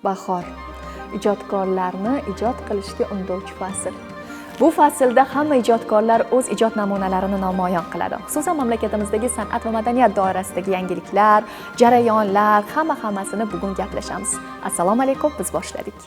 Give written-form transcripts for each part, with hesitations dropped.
Bahor. Ijodkorlarni ijod qilishga undovchi fasl. Bu faslda hamma ijodkorlar o'z ijod namunalarini namoyon qiladi. Xususan mamlakatimizdagi san'at va madaniyat doirasidagi yangiliklar, jarayonlar, hammasini bugun gaplashamiz. Assalomu alaykum, biz boshladik.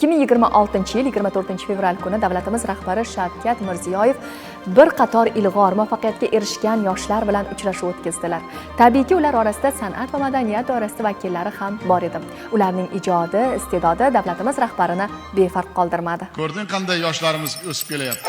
...2026 yil 24 fevral kuni davlatimiz rahbari Shavkat Mirziyoyev bir qator ilg'or muvaffaqiyatga erishgan yoshlar bilan uchrashuv o'tkazdilar. Tabiiyki ular orasida san'at va madaniyat doirasida vakillari ham bor edi. Ularning ijodi, iste'dodi davlatimiz rahbarini befarq qoldirmadi. Ko'rding qanday yoshlarimiz o'sib kelyapti.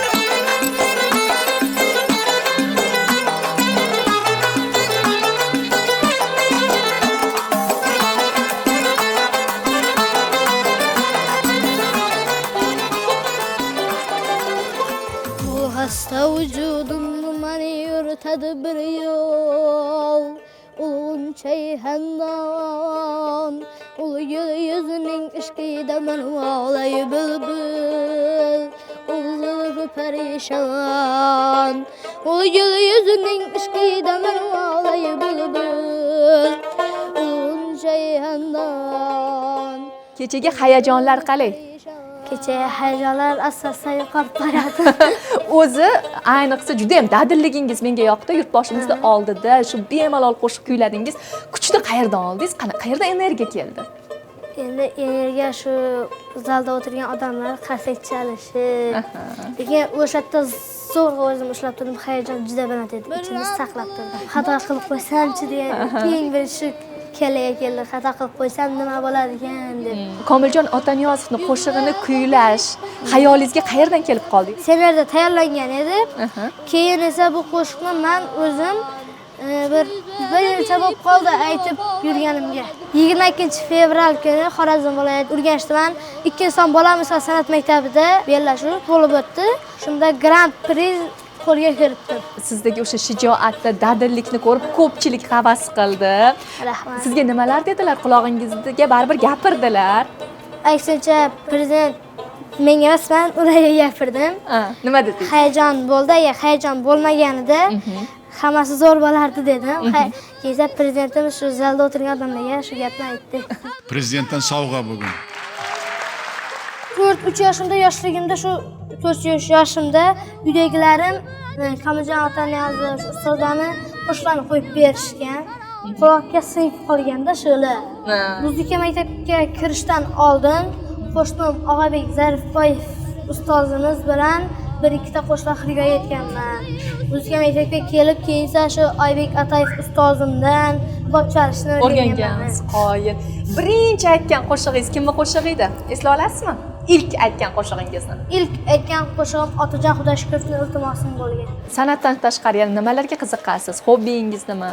Hasta vücudum mani yürütedi bir yol. Ulun çeyhandan, ulu yüzünün ışkıyla ben ağlayı bülbül. Ulu perişan, ulu yüzünün ışkıyla ben ağlayı bülbül. Ulun çeyhandan. Kechagi hayajonlar qalay? Kecha hayajonlar asosan yuqorib boradi. O'zi ayniqsa juda ham dadilligingiz menga yoqdi. Yurtboshimizda oldida shu bemalol qo'shiq kuyladingiz. Kuchni qayerdan oldingiz? Qayerdan energiya keldi? Endi energiya shu zalda o'tirgan odamlar qarsak chalishi. Lekin o'sha yerda zo'rg'a o'zim ushlab turdim, hayajon juda baland edi. Ichimda saqlab turdim. Xato qilib qo'ysam-chi degan keng bir shu keldi. Xato qilib qo'ysam nima bo'ladi ekan deb. Komiljon Otaniyozovning qo'shig'ini kuylash xayolingizga qayerdan kelib qoldi? Senaryoda tayyorlangan edi. Keyin esa bu qo'shiqni men o'zim bir yilcha bo'lib qoldi aytib yurganimga. 22 fevral kuni Xorazm viloyati Urganch tuman 2 bola misol san'at maktabida bellashuv bo'lib o'tdi. Shunda Grand Prix qo'lga kiritdim. Sizdagi o'sha shijoatni, dadillikni ko'rib ko'pchilik havas qildi. Rahmat. Sizga nimalar dedilar? Qulog'ingizga baribir gapirdilar. Aksincha prezident menga emas, men ularga gapirdim. Nima dedingiz? Hayajon bo'ldi, hayajon bo'lmaganida hammasi zo'r bo'lardi dedim. Keyin prezidentimiz shu zalda o'tirgan odamlarga shu gapni aytdi. Prezidentdan sovg'a bugun. 4-3 yoshimda, yoshligimda shu 4 yoshimda uydagilarim Komiljon Otaniyozov ustozani qo'shiqlarni qo'yib berishgan. Quloqqa singib qolganda shuli. Muzika maktabiga kirishdan oldin qo'shnim Og'abek Zarifboyev ustozimiz bilan bir-ikkita qo'shiqlar xirgoyi aytganman. Muzika maktabiga kelib, keyinsa shu Oybek Atayev ustozimdan bob chalishni o'rgangansiz. Qoyil. Birinchi aytgan qo'shig'ingiz kimning qo'shig'i edi? Esla olasizmi? İlk aytgan qo'shig'ingizni. İlk aytgan qo'shig'im Otajon Xudoshkurovning iltimosim bo'lgan. San'atdan tashqari yana nimalarga qiziqasiz? Hobbingiz nima?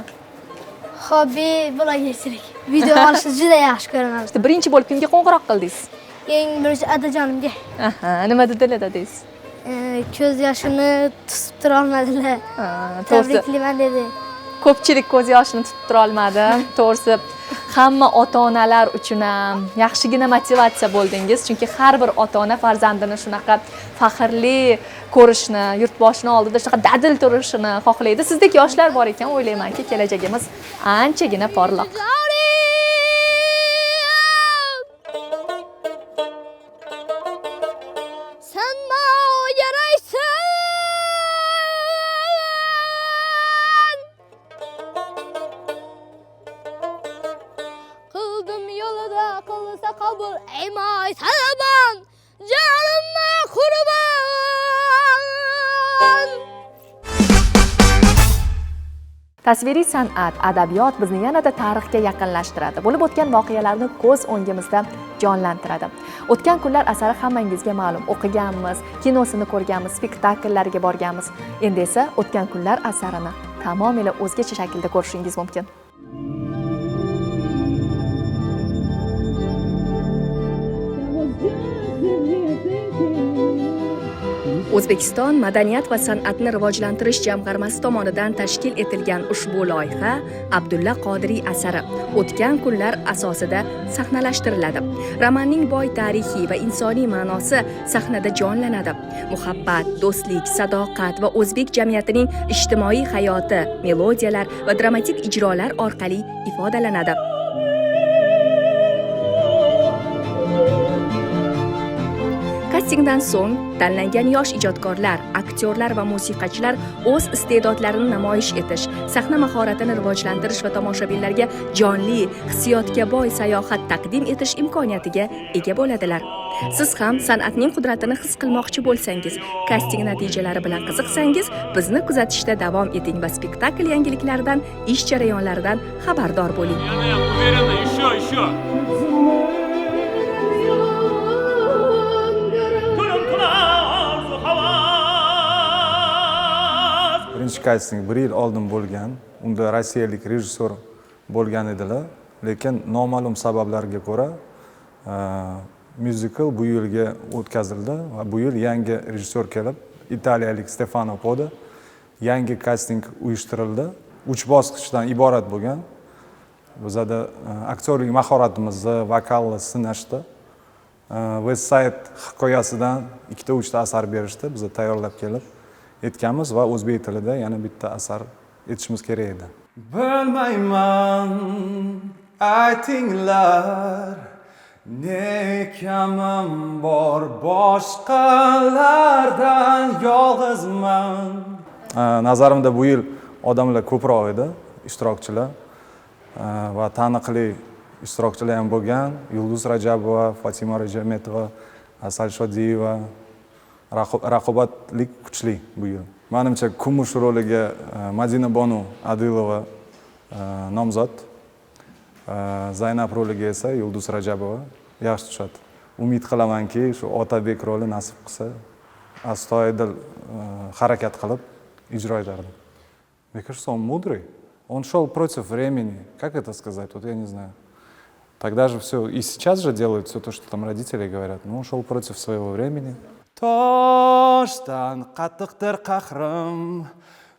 Hobbi blogerchilik. Video olishni juda yaxshi ko'raman. Birinchi bo'lib kimga qo'ng'iroq qildingiz? Eng birinchi Adajonimga. Nima dedilar dedingiz? Ko'z yoshini tutib tura olmadilar. Tabriklayman dedi. Ko'pchilik ko'z yoshini tutib tura olmadi. To'g'risi hamma ota-onalar uchun ham yaxshigina motivatsiya bo'ldingiz, chunki har bir ota-ona farzandini shunaqa faxrli ko'rishni, yurtboshini oldida shunaqa dadil turishini xohlaydi. Sizdek yoshlar bor ekan, o'ylaymanki kelajagimiz anchagina porloq. Kabul eymay salaban canımla kurban. Tasviriy san'at, adabiyot bizni yanada tarixga yaqinlashtiradi. Bo'lib o'tgan voqealarni ko'z o'ngimizda jonlantiradi. O'tgan kunlar asari hammangizga ma'lum. O'qiganmiz, kinosini ko'rganmiz, spektakllarga borganmiz. Endi esa o'tgan kunlar asarini tamomila o'zgacha shaklda ko'rishingiz mumkin. O'zbekiston Madaniyat va san'atni rivojlantirish jamg'armasi tomonidan tashkil etilgan ushbu loyiha Abdulla Qodiriy asari o'tgan kunlar asosida sahnalashtiriladi. Romanning boy tarixiy va insoniy ma'nosi sahnada jonlanadi. Muhabbat, do'stlik, sadoqat va o'zbek jamiyatining ijtimoiy hayoti melodiyalar va dramatik ijrolar orqali ifodalanadi. Kastingdan so'ng tanlangan yosh ijodkorlar, aktyorlar va musiqachilar o'z iste'dodlarini namoyish etish, sahna mahoratini rivojlantirish va tomoshabinlarga jonli, hissiyotga boy sayohat taqdim etish imkoniyatiga ega bo'ladilar. Siz ham san'atning qudratini his qilmoqchi bo'lsangiz, kasting natijalari bilan qiziqsangiz, bizni kuzatishda davom eting va spektakl yangiliklaridan, ish jarayonlaridan xabardor bo'ling. Birinchi kasting 1 yil oldin bo'lgan. Unda rossiyalik rejissyor bo'lgan edilar, lekin noma'lum sabablarga ko'ra musical bu yilga o'tkazildi va bu yil yangi rejissyor kelib, italiyalik Stefano Poda yangi kasting uyushtirildi. 3 bosqichdan iborat bo'lgan. Bizda aktyorlik mahoratimizni, vokalni sinashdi. West Side hikoyasidan 2-3 ta asar berishdi, biz tayyorlab kelib etganmiz va o'zbek tilida yana bitta asar etishimiz kerak edi. Bilmayman, aytinglar, ne kamim bor boshqalardan yolg'izman. Nazarimda bu yil odamlar ko'proq edi, ishtirokchilar va taniqli ishtirokchilar ham bo'lgan. Yulduz Rajabova, Fatima Rajametova, Asal Shodiyeva. Raqobatlik kuchli bu yil. Menimcha kumush roliga Madina Bonu Adilova nomzod, Zaynab roliga esa Yulduz Rajabova yaxshi tushadi. Umid qilamanki, shu Otabek roli nasib qilsa, astoydil harakat qilib ijro etadi. Мне кажется, он мудрый. Он шел против времени. Как это сказать? Вот я не знаю. Тогда же все, и сейчас же делают все то, что там родители говорят. Но он шел против своего времени. Toshdan qattiqdir qahrim,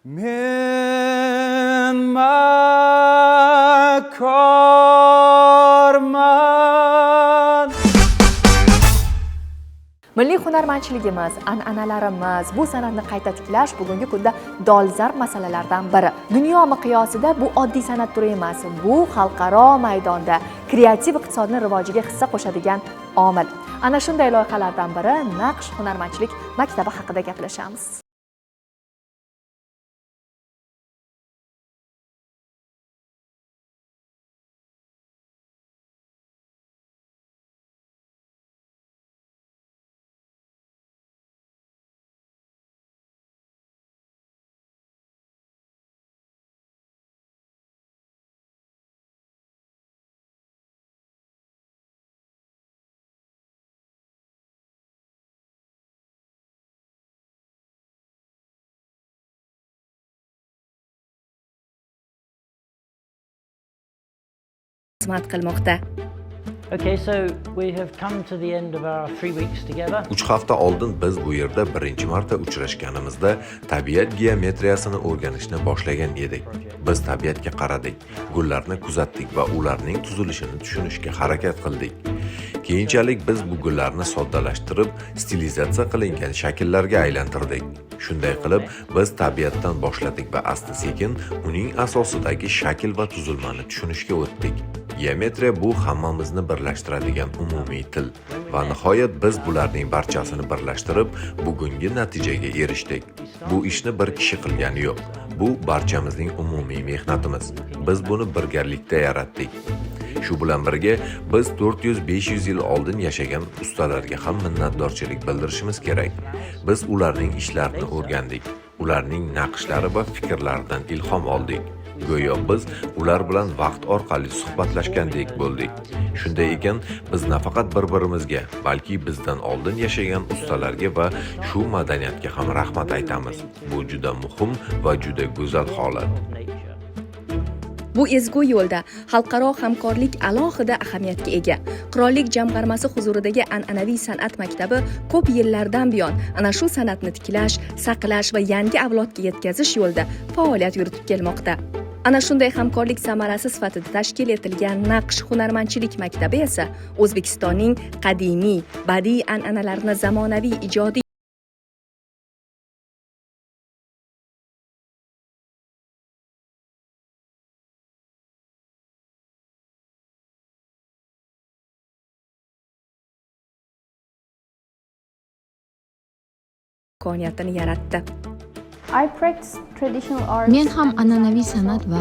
men makorman. Milliy hunarmandchiligimiz, an'analarimiz, bu san'atni qayta tiklash bugungi kunda dolzarb masalalardan biri. Dunyo miqyosida bu oddiy san'at turi emas, bu xalqaro maydonda kreativ iqtisodni rivojiga hissa qo'shadigan omil. Ana shunday loyihalardan biri Naqsh hunarmandchilik maktabi haqida gaplashamiz. Xizmat qilmoqda. Okay, so we have come to the end of our 3 weeks together. 3 hafta oldin biz bu yerda birinchi marta uchrashganimizda tabiat geometriyasini o'rganishni boshlagan edik. Biz tabiatga qaradik, gullarni kuzatdik va ularning tuzilishini tushunishga harakat qildik. Keyinchalik biz bu gullarni soddalashtirib, stilizatsiya qilingan shakllarga aylantirdik. Shunday qilib, biz tabiatdan boshladik va asta-sekin uning asosidagi shakl va tuzilmani tushunishga o'tdik. Geometriya bu hammamizni birlashtiradigan umumiy til va nihoyat biz bularning barchasini birlashtirib bugungi natijaga erishdik. Bu ishni bir kishi qilgani yo'q. Bu barchamizning umumiy mehnatimiz. Biz buni birgalikda yaratdik. Shu bilan birga biz 400-500 yil oldin yashagan ustalarga ham minnatdorchilik bildirishimiz kerak. Biz ularning ishlarini o'rgandik. Ularning naqshlari va fikrlaridan ilhom oldik. Go'yo biz ular bilan vaqt orqali suhbatlashgandek bo'ldik. Shunday ekan, biz nafaqat bir-birimizga, balki bizdan oldin yashagan ustalarga va shu madaniyatga ham rahmat aytamiz. Bu juda muhim va juda go'zal holat. Bu ezgu yo'lda xalqaro hamkorlik alohida ahamiyatga ega. Qirollik jamg'armasi huzuridagi an'anaviy san'at maktabi ko'p yillardan buyon ana shu san'atni tiklash, saqlash va yangi avlodga yetkazish yo'lida faoliyat yuritib kelmoqda. Ana shunday hamkorlik samarasi sifatida tashkil etilgan Naqsh hunarmandchilik maktabi esa O'zbekistonning qadimiy, badiiy an'analarini zamonaviy ijodiy imkoniyatini yaratdi. Men ham an'anaviy san'at va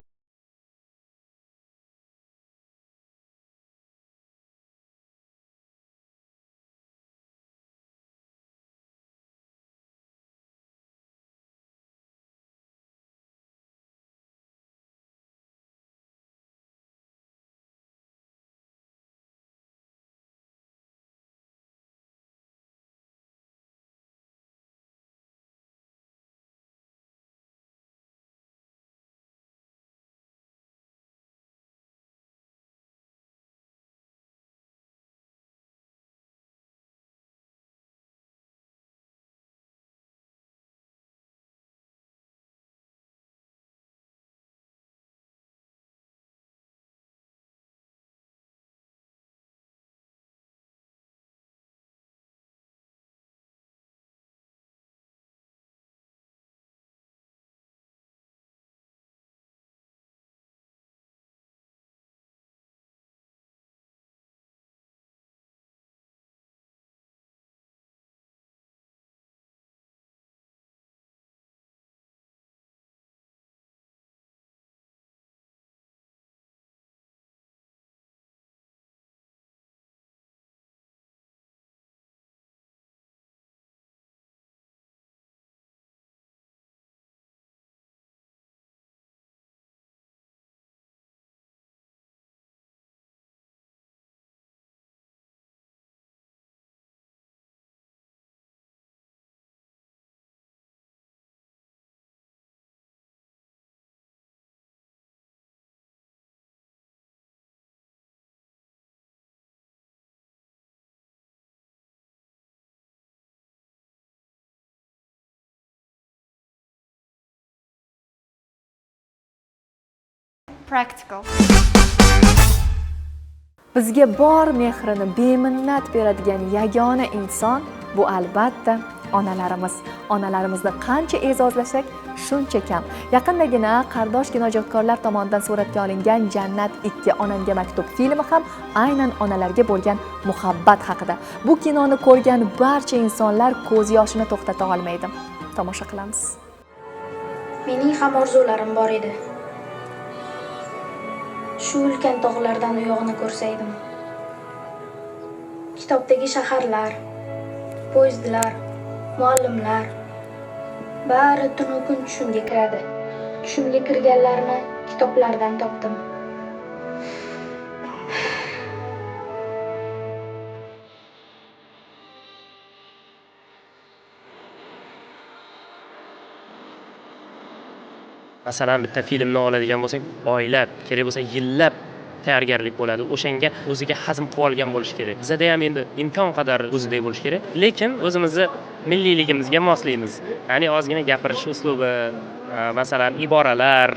practical. Bizga bor mehrini beminnat beradigan yagona inson bu albatta onalarimiz. Onalarimizni qancha e'zozlasak shuncha kam. Yaqindagina qardosh kinoijodkorlar tomonidan suratga olingan Jannat 2 onamga maktub filmi ham aynan onalarga bo'lgan muhabbat haqida. Bu kinoni ko'rgan barcha insonlar ko'z yoshini to'xtata olmaydi. Tomosha qilamiz. Mening ham orzularim bor edi. Shu ulkan tog'lardan u yog'ini ko'rsaydim. Kitobdagi shaharlar, poyezdlar, muallimlar bari tunu kun tushimga kiradi. Tushimga kirganlarni kitoblardan topdim. Masalan, bitta filmni oladigan bo'lsak, oylab, kerak bo'lsa yillab tayyorgarlik bo'ladi. O'shanga o'ziga hazm qilib olgan bo'lish kerak. Bizda ham endi imkon qadar o'zidek bo'lish kerak, lekin o'zimizni milliyligimizga moslaymiz. Ya'ni ozgina gapirish uslubi, masalan, iboralar,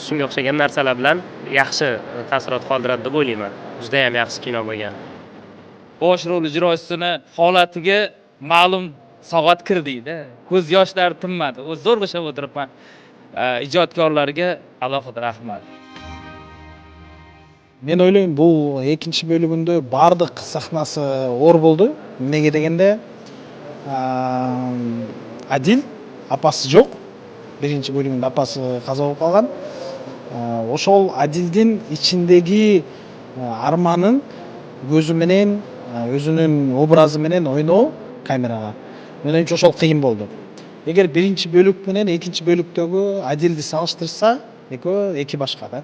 shunga o'xshagan narsalar bilan yaxshi taassurot qoldiradi deb o'ylayman. Juda ham yaxshi kino bo'lgan. Bosh rol ijrochisining holatiga ma'lum soat kirdida. Ko'z yoshlari tinmadi. O'z zo'rg'ishab o'tiribman. Ijodkorlarga alohida rahmat. Men o'ylayman, bu ikkinchi bo'limda bardiq sahnasi o'r bo'ldi. Nega deganda, Adil apasi yo'q. Birinchi bo'limda apasi qazo bo'lib qolgan. O'shol Adilning ichindagi armanin ko'zi bilan, o'zining obrazi bilan o'ynov kameraga. Menimcha o'shol qiyin bo'ldi. Agar birinchi bo'lik bilan ikkinchi bo'likdagi Adilni solishtirsa, ikki boshqa-da.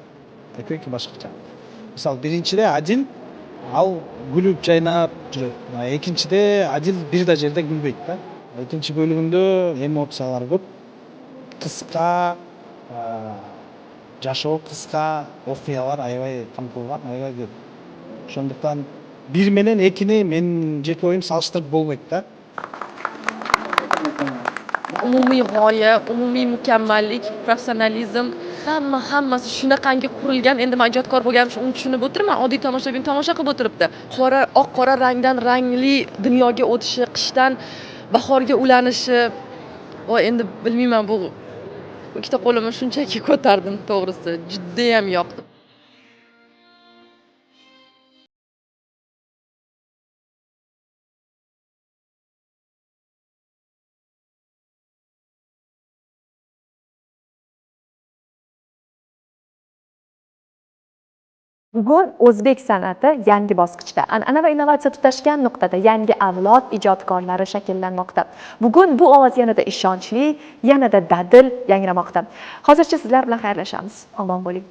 Ikki boshqacha. Misal birinchida Adil al gulib chaynab turadi. Ikkinchida Adil birda yerda gulbaydi-da. İkinci bölümünde emotsiyalar ko'p, qisqa, жашоо кыска, окуялар аябай камтылган, аябай көп. Ошондуктан бир менен экини менин жеке оюм салыштырып болбойт да. Umumiy g'oya, umumiy mukammallik, professionalizm, hammasi shunaqangi qurilgan. Endi men ijodkor bo'lganim uchun uni tushunib o'tirman. Oddiy tomoshabin tomosha qilib o'tiribdi. Oq qora rangdan rangli dunyoga o'tishi, qishdan bahorga ulanishi. Va endi bilmayman, bu ikkita qo'limni shunchaki ko'tardim, to'g'risi. Juda ham yoqdi. Bugun o'zbek san'ati yangi bosqichda, an'ana va innovatsiya tutashgan nuqtada yangi avlod ijodkorlari shakllanmoqda. Bugun bu ovoz yanada ishonchli, yanada dadil yangramoqda. Hozircha sizlar bilan xayrlashamiz. Omon bo'ling.